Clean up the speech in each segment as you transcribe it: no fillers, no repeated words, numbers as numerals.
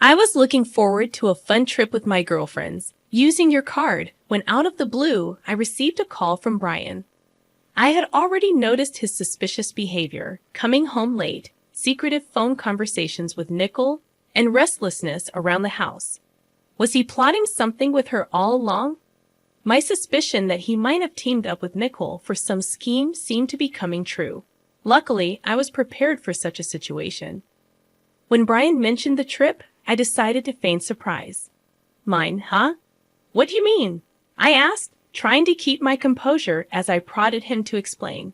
I was looking forward to a fun trip with my girlfriends, using your card, when out of the blue, I received a call from Brian. I had already noticed his suspicious behavior, coming home late, secretive phone conversations with Nicole, and restlessness around the house. Was he plotting something with her all along? My suspicion that he might have teamed up with Nicole for some scheme seemed to be coming true. Luckily, I was prepared for such a situation. When Brian mentioned the trip, I decided to feign surprise. Mine, huh? What do you mean? I asked, trying to keep my composure as I prodded him to explain.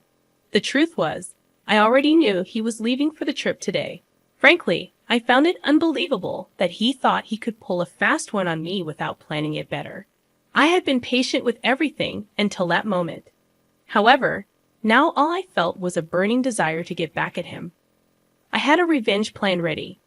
The truth was, I already knew he was leaving for the trip today. Frankly, I found it unbelievable that he thought he could pull a fast one on me without planning it better. I had been patient with everything until that moment. However, now all I felt was a burning desire to get back at him. I had a revenge plan ready.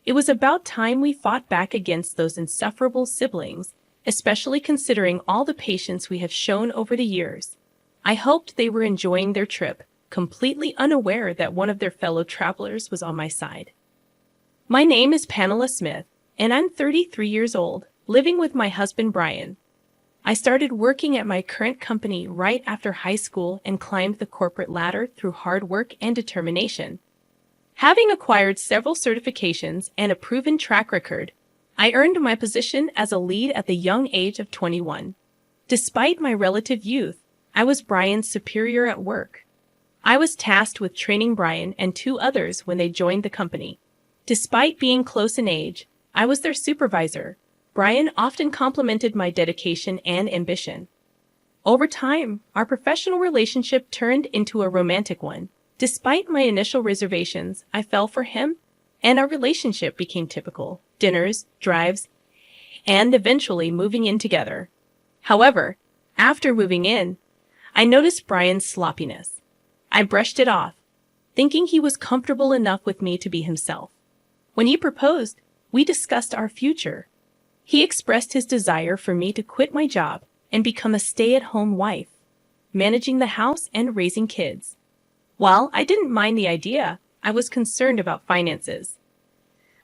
It was about time we fought back against those insufferable siblings, especially considering all the patience we have shown over the years. I hoped they were enjoying their trip, completely unaware that one of their fellow travelers was on my side. My name is Pamela Smith, and I'm 33 years old, living with my husband Brian. I started working at my current company right after high school and climbed the corporate ladder through hard work and determination. Having acquired several certifications and a proven track record, I earned my position as a lead at the young age of 21. Despite my relative youth, I was Brian's superior at work. I was tasked with training Brian and two others when they joined the company. Despite being close in age, I was their supervisor. Brian often complimented my dedication and ambition. Over time, our professional relationship turned into a romantic one. Despite my initial reservations, I fell for him, and our relationship became typical: dinners, drives, and eventually moving in together. However, after moving in, I noticed Brian's sloppiness. I brushed it off, thinking he was comfortable enough with me to be himself. When he proposed, we discussed our future. He expressed his desire for me to quit my job and become a stay-at-home wife, managing the house and raising kids. While I didn't mind the idea, I was concerned about finances.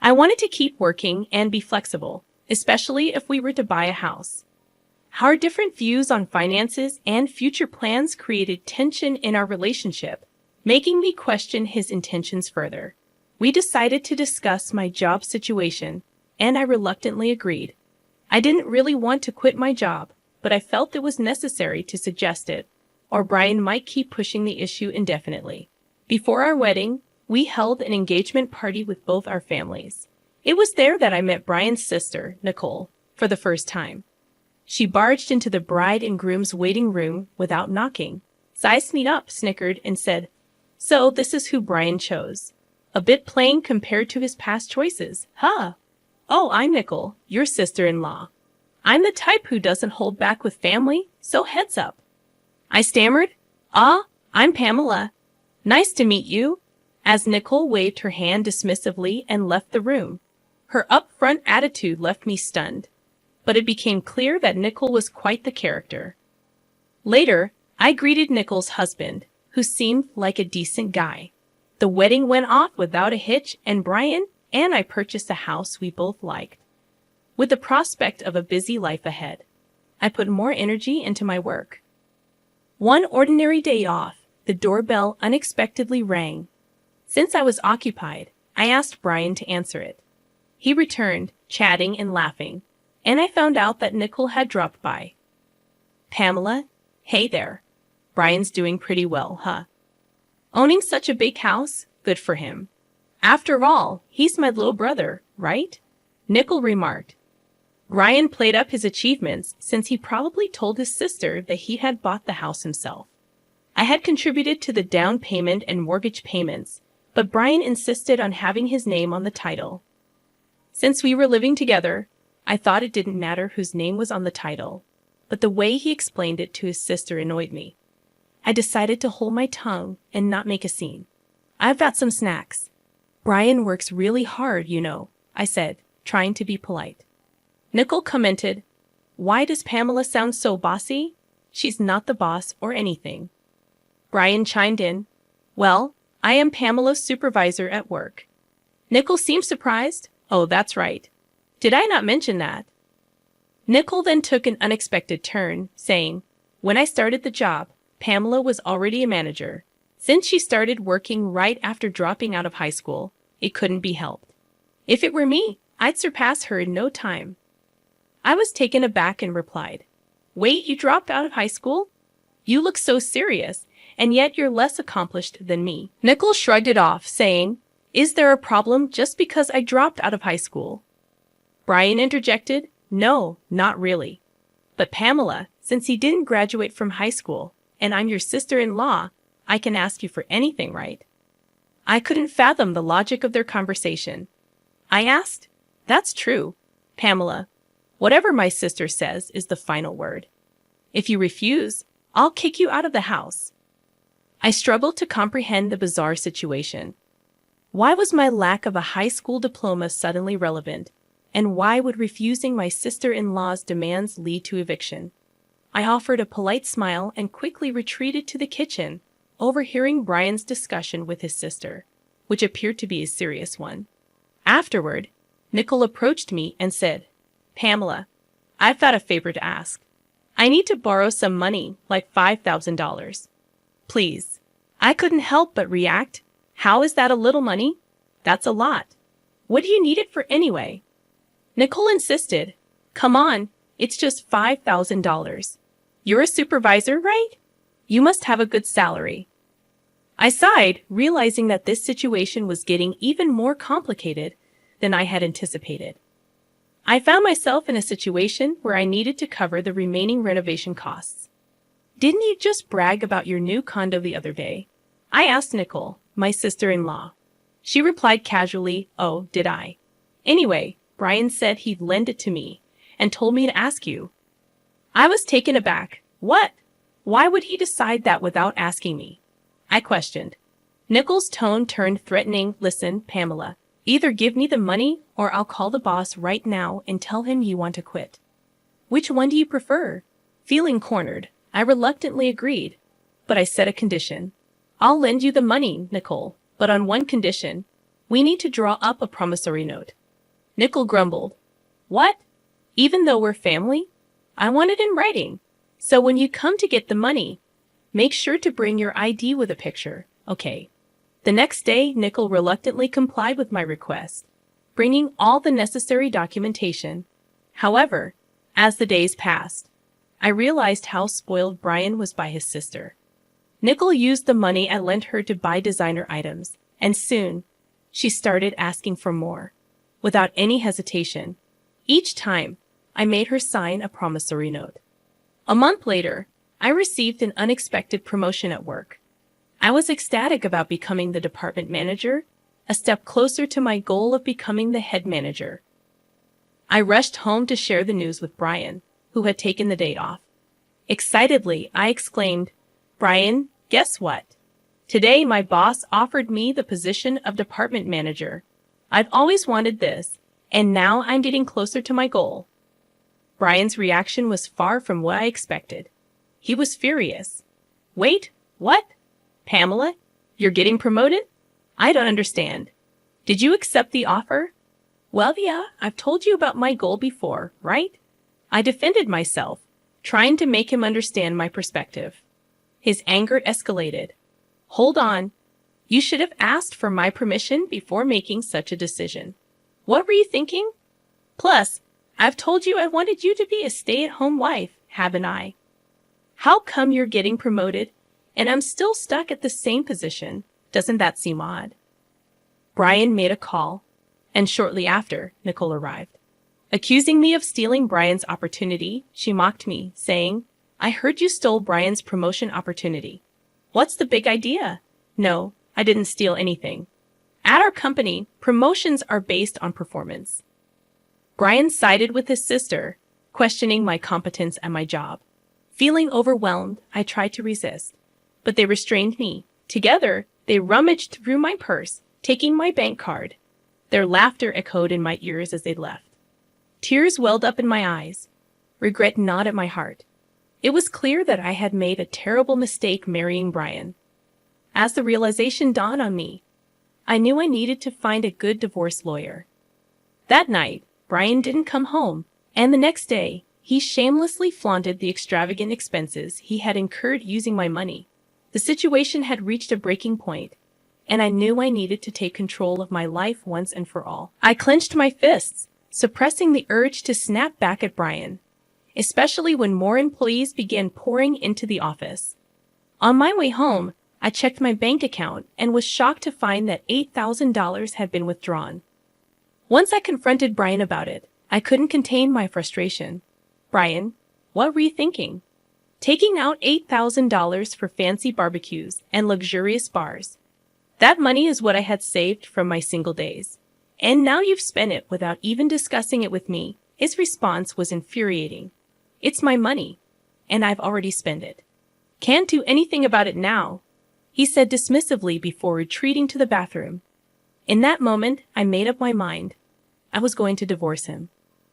I wanted to keep working and be flexible, especially if we were to buy a house. Our different views on finances and future plans created tension in our relationship, making me question his intentions further. We decided to discuss my job situation, and I reluctantly agreed. I didn't really want to quit my job, but I felt it was necessary to suggest it, or Brian might keep pushing the issue indefinitely. Before our wedding, we held an engagement party with both our families. It was there that I met Brian's sister, Nicole, for the first time. She barged into the bride and groom's waiting room without knocking, sized me up, snickered, and said, "So this is who Brian chose. A bit plain compared to his past choices, huh? Oh, I'm Nicole, your sister-in-law. I'm the type who doesn't hold back with family, so heads up." I stammered, I'm Pamela. Nice to meet you," as Nicole waved her hand dismissively and left the room. Her upfront attitude left me stunned, but it became clear that Nicole was quite the character. Later, I greeted Nicole's husband, who seemed like a decent guy. The wedding went off without a hitch, and Brian and I purchased a house we both liked. With the prospect of a busy life ahead, I put more energy into my work. One ordinary day off, the doorbell unexpectedly rang. Since I was occupied, I asked Brian to answer it. He returned, chatting and laughing, and I found out that Nicole had dropped by. "Pamela, hey there. Brian's doing pretty well, huh? Owning such a big house, good for him. After all, he's my little brother, right?" Nicole remarked. Brian played up his achievements since he probably told his sister that he had bought the house himself. I had contributed to the down payment and mortgage payments, but Brian insisted on having his name on the title. Since we were living together, I thought it didn't matter whose name was on the title, but the way he explained it to his sister annoyed me. I decided to hold my tongue and not make a scene. "I've got some snacks. Brian works really hard, you know," I said, trying to be polite. Nicole commented, "Why does Pamela sound so bossy? She's not the boss or anything." Brian chimed in, "Well, I am Pamela's supervisor at work." Nicole seemed surprised. "Oh, that's right. Did I not mention that? Nicole then took an unexpected turn, saying, when I started the job, Pamela was already a manager. Since she started working right after dropping out of high school, it couldn't be helped. If it were me, I'd surpass her in no time. I was taken aback and replied, wait, you dropped out of high school? You look so serious, and yet you're less accomplished than me. Nicole shrugged it off, saying, is there a problem just because I dropped out of high school? Brian interjected, no, not really. But Pamela, since he didn't graduate from high school, and I'm your sister-in-law, I can ask you for anything, right? I couldn't fathom the logic of their conversation. I asked, that's true, Pamela. Whatever my sister says is the final word. If you refuse, I'll kick you out of the house. I struggled to comprehend the bizarre situation. Why was my lack of a high school diploma suddenly relevant? And why would refusing my sister-in-law's demands lead to eviction? I offered a polite smile and quickly retreated to the kitchen, overhearing Brian's discussion with his sister, which appeared to be a serious one. Afterward, Nicole approached me and said, Pamela, I've got a favor to ask. I need to borrow some money, like $5,000. Please. I couldn't help but react. How is that a little money? That's a lot. What do you need it for anyway? Nicole insisted, come on, it's just $5,000. You're a supervisor, right? You must have a good salary. I sighed, realizing that this situation was getting even more complicated than I had anticipated. I found myself in a situation where I needed to cover the remaining renovation costs. Didn't you just brag about your new condo the other day? I asked Nicole, my sister-in-law. She replied casually, oh, did I? Anyway, Brian said he'd lend it to me and told me to ask you. I was taken aback. What? Why would he decide that without asking me? I questioned. Nicole's tone turned threatening. Listen, Pamela, either give me the money or I'll call the boss right now and tell him you want to quit. Which one do you prefer? Feeling cornered, I reluctantly agreed, but I set a condition. I'll lend you the money, Nicole, but on one condition. We need to draw up a promissory note. Nicole grumbled. What? Even though we're family? I want it in writing. So when you come to get the money, make sure to bring your ID with a picture, okay? The next day, Nicole reluctantly complied with my request, bringing all the necessary documentation. However, as the days passed, I realized how spoiled Brian was by his sister. Nicole used the money I lent her to buy designer items, and soon, she started asking for more. Without any hesitation, each time, I made her sign a promissory note. A month later, I received an unexpected promotion at work. I was ecstatic about becoming the department manager, a step closer to my goal of becoming the head manager. I rushed home to share the news with Brian, who had taken the day off. Excitedly, I exclaimed, Brian, guess what? Today, my boss offered me the position of department manager. I've always wanted this, and now I'm getting closer to my goal. Brian's reaction was far from what I expected. He was furious. Wait, what? Pamela, you're getting promoted? I don't understand. Did you accept the offer? Well, yeah, I've told you about my goal before, right? I defended myself, trying to make him understand my perspective. His anger escalated. Hold on. You should have asked for my permission before making such a decision. What were you thinking? Plus, I've told you I wanted you to be a stay-at-home wife, haven't I? How come you're getting promoted and I'm still stuck at the same position? Doesn't that seem odd? Brian made a call, and shortly after, Nicole arrived. Accusing me of stealing Brian's opportunity, she mocked me, saying, I heard you stole Brian's promotion opportunity. What's the big idea? No, I didn't steal anything. At our company, promotions are based on performance. Brian sided with his sister, questioning my competence at my job. Feeling overwhelmed, I tried to resist, but they restrained me. Together, they rummaged through my purse, taking my bank card. Their laughter echoed in my ears as they left. Tears welled up in my eyes. Regret gnawed at my heart. It was clear that I had made a terrible mistake marrying Brian. As the realization dawned on me, I knew I needed to find a good divorce lawyer. That night, Brian didn't come home, and the next day, he shamelessly flaunted the extravagant expenses he had incurred using my money. The situation had reached a breaking point, and I knew I needed to take control of my life once and for all. I clenched my fists, suppressing the urge to snap back at Brian, especially when more employees began pouring into the office. On my way home, I checked my bank account and was shocked to find that $8,000 had been withdrawn. Once I confronted Brian about it, I couldn't contain my frustration. Brian, what were you thinking? Taking out $8,000 for fancy barbecues and luxurious bars. That money is what I had saved from my single days. And now you've spent it without even discussing it with me. His response was infuriating. It's my money, and I've already spent it. Can't do anything about it now, he said dismissively before retreating to the bathroom. In that moment, I made up my mind. I was going to divorce him.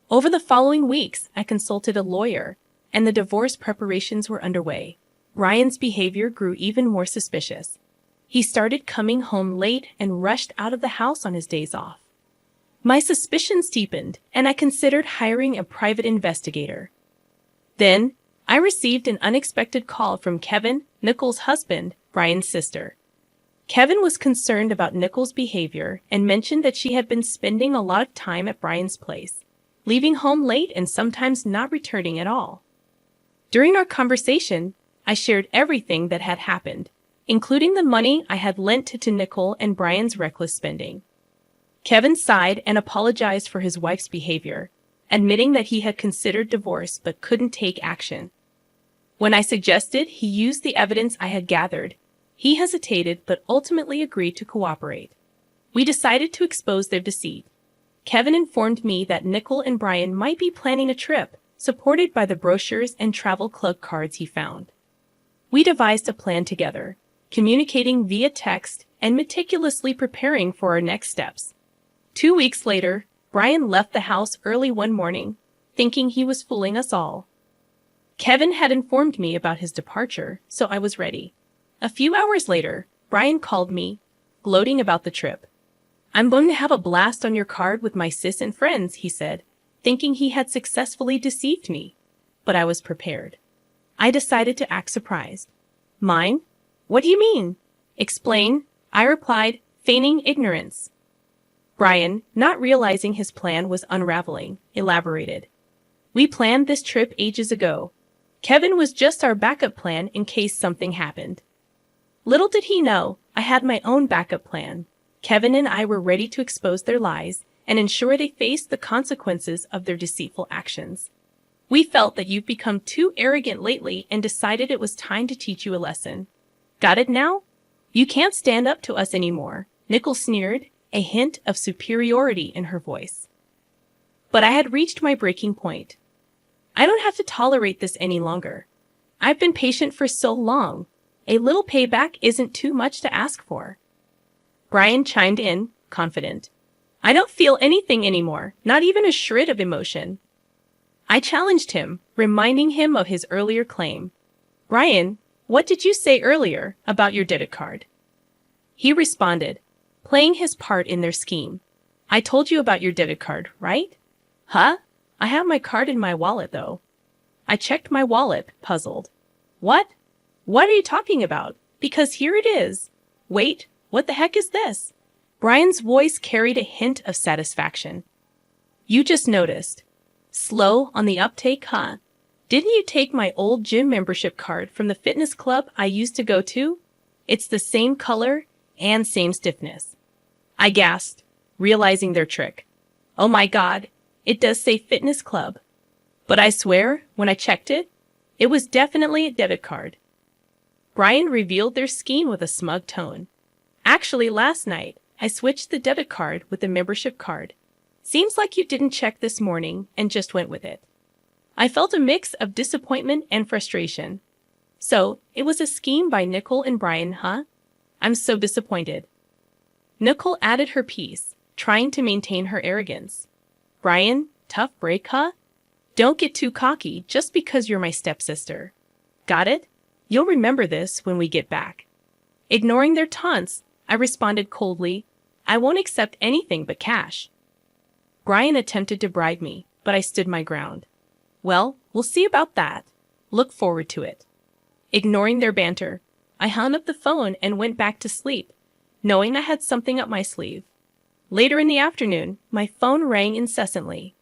Over the following weeks, I consulted a lawyer, and the divorce preparations were underway. Brian's behavior grew even more suspicious. He started coming home late and rushed out of the house on his days off. My suspicions deepened, and I considered hiring a private investigator. Then, I received an unexpected call from Kevin, Nicole's husband, Brian's sister. Kevin was concerned about Nicole's behavior and mentioned that she had been spending a lot of time at Brian's place, leaving home late and sometimes not returning at all. During our conversation, I shared everything that had happened, including the money I had lent to Nicole and Brian's reckless spending. Kevin sighed and apologized for his wife's behavior, admitting that he had considered divorce but couldn't take action. When I suggested he use the evidence I had gathered, he hesitated but ultimately agreed to cooperate. We decided to expose their deceit. Kevin informed me that Nicole and Brian might be planning a trip, supported by the brochures and travel club cards he found. We devised a plan together, communicating via text and meticulously preparing for our next steps. 2 weeks later, Brian left the house early one morning, thinking he was fooling us all. Kevin had informed me about his departure, so I was ready. A few hours later, Brian called me, gloating about the trip. I'm going to have a blast on your card with my sis and friends, he said, thinking he had successfully deceived me. But I was prepared. I decided to act surprised. Mine? What do you mean? Explain, I replied, feigning ignorance. Brian, not realizing his plan was unraveling, elaborated. We planned this trip ages ago. Kevin was just our backup plan in case something happened. Little did he know, I had my own backup plan. Kevin and I were ready to expose their lies and ensure they faced the consequences of their deceitful actions. We felt that you've become too arrogant lately and decided it was time to teach you a lesson. Got it now? You can't stand up to us anymore, Nicole sneered, a hint of superiority in her voice. But I had reached my breaking point. I don't have to tolerate this any longer. I've been patient for so long. A little payback isn't too much to ask for. Brian chimed in, confident. I don't feel anything anymore, not even a shred of emotion. I challenged him, reminding him of his earlier claim. Brian, what did you say earlier about your debit card? He responded, playing his part in their scheme. I told you about your debit card, right? Huh? I have my card in my wallet, though. I checked my wallet, puzzled. What? What are you talking about? Because here it is. Wait, what the heck is this? Brian's voice carried a hint of satisfaction. You just noticed. Slow on the uptake, huh? Didn't you take my old gym membership card from the fitness club I used to go to? It's the same color and same stiffness. I gasped, realizing their trick. Oh my God, it does say fitness club. But I swear, when I checked it, it was definitely a debit card. Brian revealed their scheme with a smug tone. Actually, last night, I switched the debit card with the membership card. Seems like you didn't check this morning and just went with it. I felt a mix of disappointment and frustration. So, it was a scheme by Nicole and Brian, huh? I'm so disappointed. Nicole added her piece, trying to maintain her arrogance. Brian, tough break, huh? Don't get too cocky just because you're my stepsister. Got it? You'll remember this when we get back. Ignoring their taunts, I responded coldly, I won't accept anything but cash. Brian attempted to bribe me, but I stood my ground. Well, we'll see about that. Look forward to it. Ignoring their banter, I hung up the phone and went back to sleep, knowing I had something up my sleeve. Later in the afternoon, my phone rang incessantly.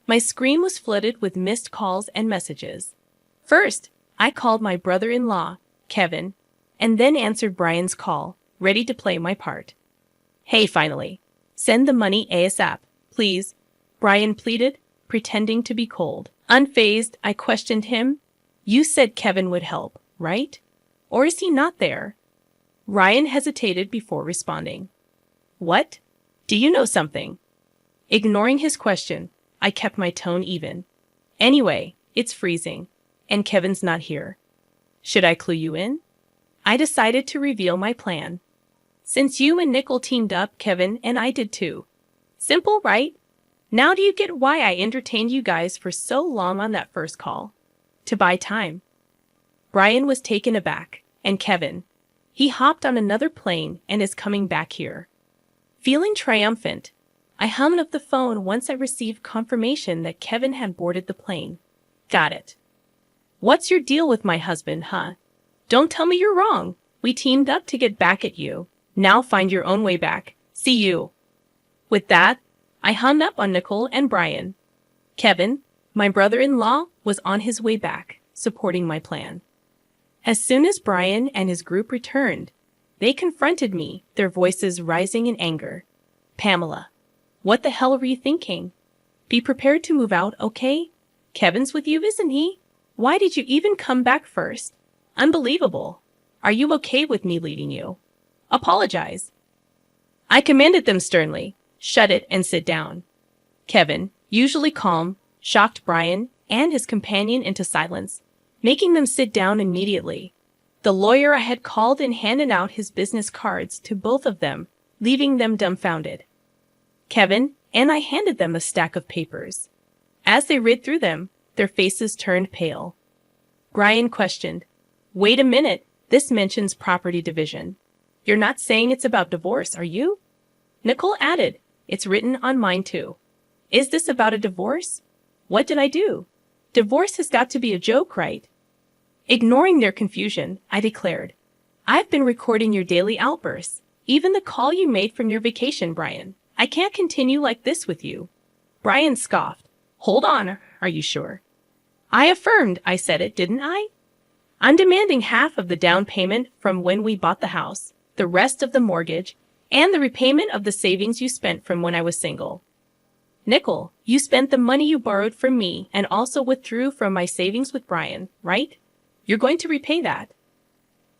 My screen was flooded with missed calls and messages. First, I called my brother-in-law, Kevin, and then answered Brian's call, ready to play my part. Hey, finally. Send the money ASAP, please, Brian pleaded, pretending to be cold. Unfazed, I questioned him. You said Kevin would help, right? Or is he not there? Ryan hesitated before responding. What? Do you know something? Ignoring his question, I kept my tone even. Anyway, it's freezing, and Kevin's not here. Should I clue you in? I decided to reveal my plan. Since you and Nickel teamed up, Kevin and I did too. Simple, right? Now do you get why I entertained you guys for so long on that first call? To buy time. Brian was taken aback, and Kevin. He hopped on another plane and is coming back here. Feeling triumphant, I hung up the phone once I received confirmation that Kevin had boarded the plane. Got it. What's your deal with my husband, huh? Don't tell me you're wrong. We teamed up to get back at you. Now find your own way back. See you. With that, I hung up on Nicole and Brian. Kevin, my brother-in-law, was on his way back, supporting my plan. As soon as Brian and his group returned, they confronted me, their voices rising in anger. Pamela, what the hell were you thinking? Be prepared to move out, okay? Kevin's with you, isn't he? Why did you even come back first? Unbelievable. Are you okay with me leaving you? Apologize. I commanded them sternly. Shut it and sit down. Kevin, usually calm, shocked Brian and his companion into silence, making them sit down immediately. The lawyer I had called and handed out his business cards to both of them, leaving them dumbfounded. Kevin and I handed them a stack of papers. As they read through them, their faces turned pale. Brian questioned, Wait a minute, this mentions property division. You're not saying it's about divorce, are you? Nicole added, It's written on mine too. Is this about a divorce? What did I do? Divorce has got to be a joke, right? Ignoring their confusion, I declared, I've been recording your daily outbursts, even the call you made from your vacation, Brian. I can't continue like this with you. Brian scoffed. Hold on, are you sure? I affirmed I said it, didn't I? I'm demanding half of the down payment from when we bought the house, the rest of the mortgage, and the repayment of the savings you spent from when I was single. Nicole, you spent the money you borrowed from me and also withdrew from my savings with Brian, right? You're going to repay that.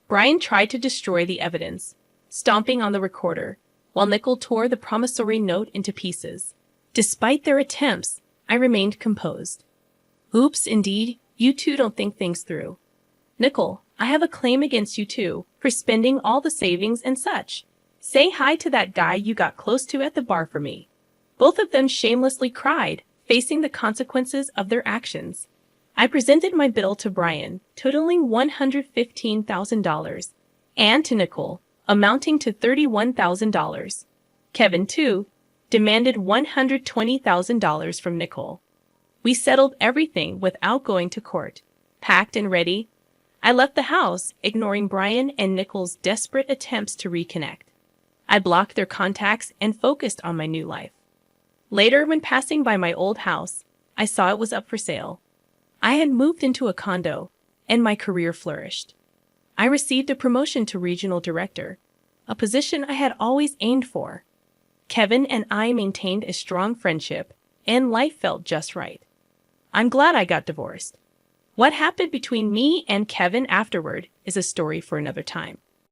Brian tried to destroy the evidence, stomping on the recorder, while Nicole tore the promissory note into pieces. Despite their attempts, I remained composed. Oops, indeed, you two don't think things through. Nicole, I have a claim against you too, for spending all the savings and such. Say hi to that guy you got close to at the bar for me. Both of them shamelessly cried, facing the consequences of their actions. I presented my bill to Brian, totaling $115,000, and to Nicole, amounting to $31,000. Kevin, too, demanded $120,000 from Nicole. We settled everything without going to court. Packed and ready, I left the house, ignoring Brian and Nicole's desperate attempts to reconnect. I blocked their contacts and focused on my new life. Later, when passing by my old house, I saw it was up for sale. I had moved into a condo, and my career flourished. I received a promotion to regional director, a position I had always aimed for. Kevin and I maintained a strong friendship, and life felt just right. I'm glad I got divorced. What happened between me and Kevin afterward is a story for another time.